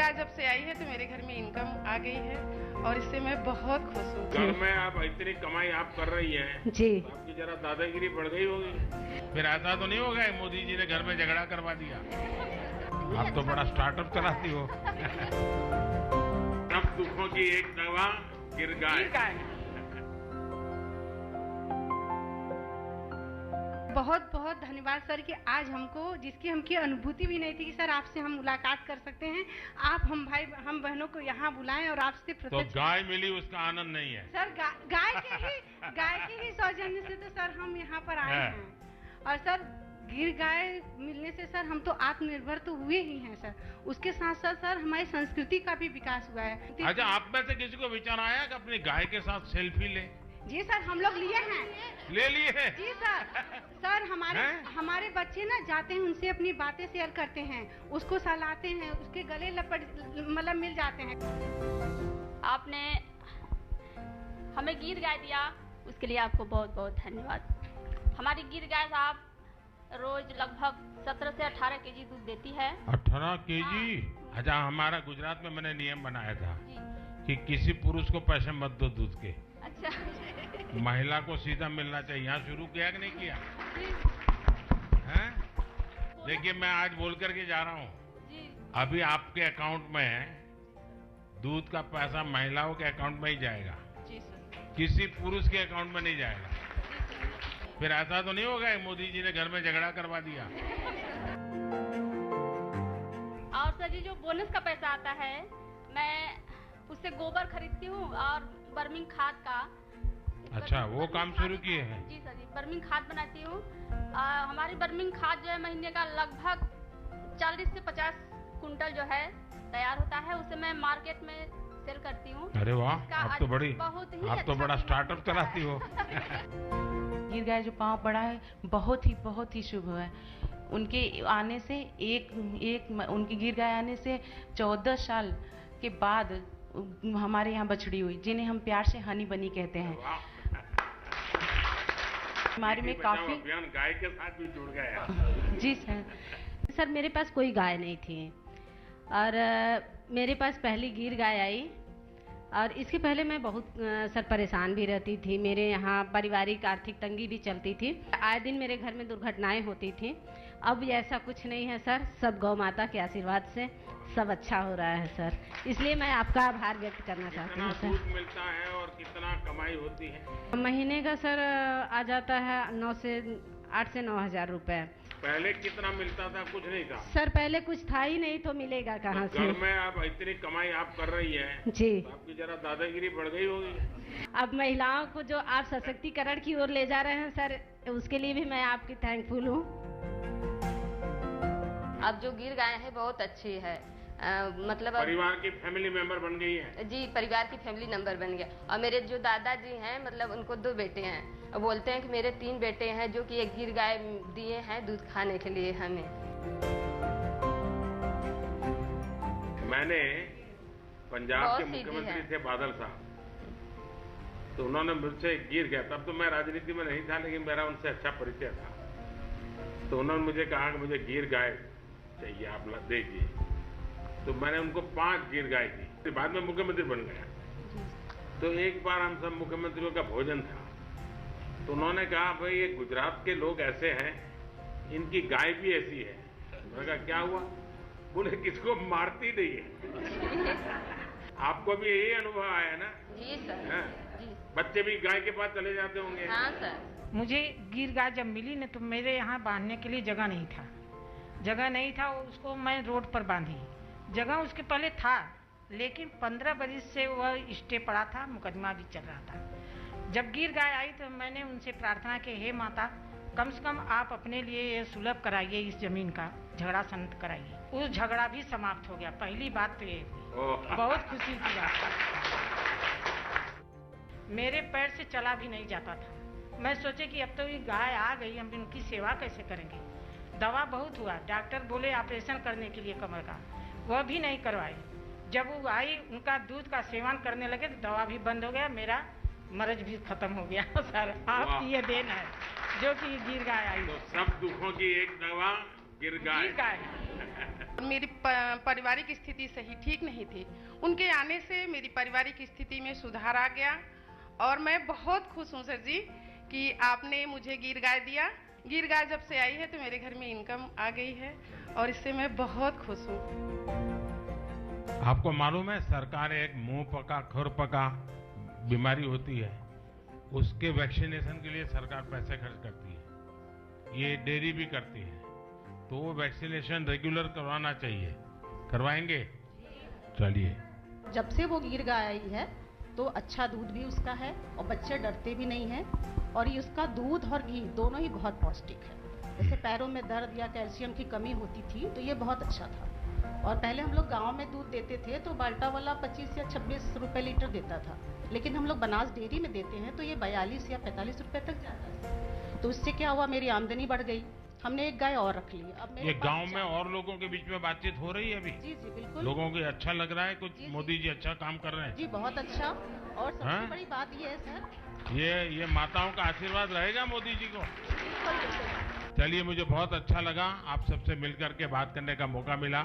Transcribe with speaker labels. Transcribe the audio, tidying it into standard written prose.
Speaker 1: गाय जब से आई है तो मेरे घर में इनकम आ गई है और इससे मैं बहुत खुश हूँ।
Speaker 2: घर में आप इतनी कमाई आप कर रही हैं
Speaker 3: जी,
Speaker 2: तो आपकी जरा दादागिरी बढ़ गई होगी। फिर ऐसा तो नहीं होगा मोदी जी ने घर में झगड़ा करवा दिया? आप तो बड़ा स्टार्टअप चलाती हो। सब दुखों की एक दवा गिर गाय।
Speaker 3: बहुत बहुत धन्यवाद सर कि आज हमको जिसकी हमकी अनुभूति भी नहीं थी कि सर आपसे हम मुलाकात कर सकते हैं, आप हम बहनों को यहाँ बुलाएं और आपसे
Speaker 2: तो
Speaker 3: प्रत्यक्ष।
Speaker 2: गाय मिली उसका आनंद नहीं है
Speaker 3: सर गाय के ही सौजन्य से तो सर हम यहाँ पर आए हैं। और सर गिर गाय मिलने से सर हम तो आत्मनिर्भर तो हुए ही हैं सर, उसके साथ साथ सर हमारी संस्कृति का भी विकास हुआ है।
Speaker 2: अच्छा, आप में से किसी को विचार आया कि अपनी गाय के साथ सेल्फी ले?
Speaker 3: जी सर, हम लोग लिए हैं।
Speaker 2: ले लिए हैं?
Speaker 3: जी सर हमारे बच्चे ना जाते हैं, उनसे अपनी बातें शेयर करते हैं, उसको सहलाते हैं, उसके गले मतलब मिल जाते हैं।
Speaker 4: आपने हमें गिर गाय दिया, उसके लिए आपको बहुत बहुत धन्यवाद। हमारी गिर गाय साहब रोज लगभग 17 से 18 केजी दूध देती है।
Speaker 2: 18 केजी? अच्छा, हमारा गुजरात में मैंने नियम बनाया था कि किसी पुरुष को पैसे मत दो दूध के।
Speaker 4: अच्छा,
Speaker 2: महिला को सीधा मिलना चाहिए। यहाँ शुरू किया कि नहीं किया? हैं? देखिए, मैं आज बोल करके जा रहा हूँ, अभी आपके अकाउंट में दूध का पैसा महिलाओं के अकाउंट में ही जाएगा, किसी पुरुष के अकाउंट में नहीं जाएगा। फिर ऐसा तो नहीं होगा मोदी जी ने घर में झगड़ा करवा दिया?
Speaker 4: और सर जी जो बोनस का पैसा आता है, मैं उससे गोबर खरीदती हूँ और बर्मिंग खाद का।
Speaker 2: अच्छा, वो काम शुरू किए हैं?
Speaker 4: जी सर जी, बर्मिंग खाद बनाती हूँ। हमारी बर्मिंग खाद जो है महीने का लगभग 40 से 50 कुंटल जो है तैयार होता है, उसे मैं मार्केट में सेल करती हूँ।
Speaker 2: अरे वाह, आप तो बड़ा स्टार्टअप चलाती हो।
Speaker 5: गिर गाय जो पाँव पड़ा है बहुत ही शुभ है। उनके आने से उनकी गिर गाय आने से 14 साल के बाद हमारे यहाँ बछड़ी हुई, जिन्हें हम प्यार से हनी बनी कहते हैं। हमारे में काफी
Speaker 2: अभियान गाय के साथ भी जुड़ गया।
Speaker 5: जी
Speaker 6: सर मेरे पास कोई गाय नहीं थी और मेरे पास पहली गिर गाय आई और इसके पहले मैं बहुत सर परेशान भी रहती थी। मेरे यहाँ पारिवारिक आर्थिक तंगी भी चलती थी, आए दिन मेरे घर में दुर्घटनाएं होती थी। अब ऐसा कुछ नहीं है सर, सब गौ माता के आशीर्वाद से सब अच्छा हो रहा है सर, इसलिए मैं आपका आभार व्यक्त करना चाहती हूँ सर।
Speaker 2: कितना दूध मिलता है और कितना कमाई होती है?
Speaker 6: महीने का सर आ जाता है 8 से 9 हजार रुपए।
Speaker 2: पहले कितना मिलता था? कुछ नहीं था
Speaker 6: सर, पहले कुछ था ही नहीं तो मिलेगा कहाँ से?
Speaker 2: घर में आप इतनी कमाई आप कर रही हैं
Speaker 6: जी,
Speaker 2: तो आपकी जरा दादागिरी बढ़ गई होगी।
Speaker 6: अब महिलाओं को जो आप सशक्तिकरण की ओर ले जा रहे हैं सर, उसके लिए भी मैं आपकी थैंकफुल हूँ।
Speaker 7: अब जो गिर गाय है बहुत अच्छी है, मतलब
Speaker 2: परिवार की फैमिली मेंबर बन गई है।
Speaker 7: जी, परिवार की फैमिली नंबर बन गया। और मेरे जो दादाजी हैं, मतलब उनको 2 बेटे हैं, बोलते हैं कि मेरे 3 बेटे हैं जो कि एक गिर गाय दिए हैं दूध खाने के लिए हमें।
Speaker 2: मैंने पंजाब के मुख्यमंत्री थे बादल साहब, तो उन्होंने मुझसे गिर गया, तब तो मैं राजनीति में नहीं था लेकिन मेरा उनसे अच्छा परिचय था, तो उन्होंने मुझे कहा कि मुझे गिर गाय चाहिए, आप दीजिए। तो मैंने उनको 5 गिर गाय दी। बाद में मुख्यमंत्री बन गया, तो एक बार हम सब मुख्यमंत्रियों का भोजन था, तो उन्होंने कहा भाई ये गुजरात के लोग ऐसे हैं, इनकी गाय भी ऐसी है। मैंने कहा क्या हुआ? बोले किसको मारती नहीं है। आपको भी यही अनुभव आया ना?
Speaker 7: जी सर। जी।
Speaker 2: बच्चे भी गाय के पास चले जाते होंगे?
Speaker 7: हाँ सर।
Speaker 8: मुझे गिर गाय जब मिली न तो मेरे यहाँ बांधने के लिए जगह नहीं था, उसको मैं रोड पर बांधी। जगह उसके पहले था लेकिन 15 बरस से वह स्टे पड़ा था, मुकदमा भी चल रहा था। जब गिर गाय आई तो मैंने उनसे प्रार्थना की, हे माता, कम से कम आप अपने लिए ये सुलभ कराइए, इस जमीन का झगड़ा शांत कराइए। उस झगड़ा भी समाप्त हो गया। पहली बात तो ये हुई, बहुत खुशी की बात। मेरे पैर से चला भी नहीं जाता था। मैं सोचे कि अब तो ये गाय आ गई, हम इनकी सेवा कैसे करेंगे। दवा बहुत हुआ, डॉक्टर बोले ऑपरेशन करने के लिए कमर का, वह भी नहीं करवाई। जब वो आई, उनका दूध का सेवन करने लगे तो दवा भी बंद हो गया, मेरा मर्ज भी खत्म हो गया। सर आपकी ये देन है जो कि गिर गाय आई।
Speaker 2: तो सब दुखों की एक दवा गिर गाय।
Speaker 1: मेरी पारिवारिक स्थिति सही ठीक नहीं थी। उनके आने से मेरी पारिवारिक स्थिति में सुधार आ गया और मैं बहुत खुश हूँ सर जी कि आपने मुझे गिर गाय दिया। गिर गाय जब से आई है तो मेरे घर में इनकम आ गई है और इससे मैं बहुत खुश हूँ।
Speaker 2: आपको मालूम है सरकार एक मुंह पका खुर पका बीमारी होती है, उसके वैक्सीनेशन के लिए सरकार पैसे खर्च करती है, ये डेयरी भी करती है, तो वो वैक्सीनेशन रेगुलर करवाना चाहिए। करवाएंगे? चलिए।
Speaker 9: जब से वो गिर गाय आई है तो अच्छा दूध भी उसका है और बच्चे डरते भी नहीं हैं और ये उसका दूध और घी दोनों ही बहुत पौष्टिक है। जैसे पैरों में दर्द या कैल्शियम की कमी होती थी तो ये बहुत अच्छा था। और पहले हम लोग गांव में दूध देते थे तो बाल्टा वाला 25 या 26 रुपए लीटर देता था, लेकिन हम लोग बनास डेयरी में देते हैं तो ये 42 या 45 रुपए तक जाता है। तो उससे क्या हुआ, मेरी आमदनी बढ़ गई। हमने एक गाय और रख ली। अब मेरे
Speaker 2: ये गांव में और लोगों के बीच में बातचीत हो रही है अभी?
Speaker 9: जी जी बिल्कुल।
Speaker 2: लोगों को अच्छा लग रहा है कुछ? मोदी जी अच्छा काम कर रहे हैं
Speaker 9: जी, बहुत अच्छा। और सबसे बड़ी बात ये है सर,
Speaker 2: ये माताओं का आशीर्वाद रहेगा मोदी जी को। चलिए, मुझे बहुत अच्छा लगा आप सबसे मिलकर के बात करने का मौका मिला।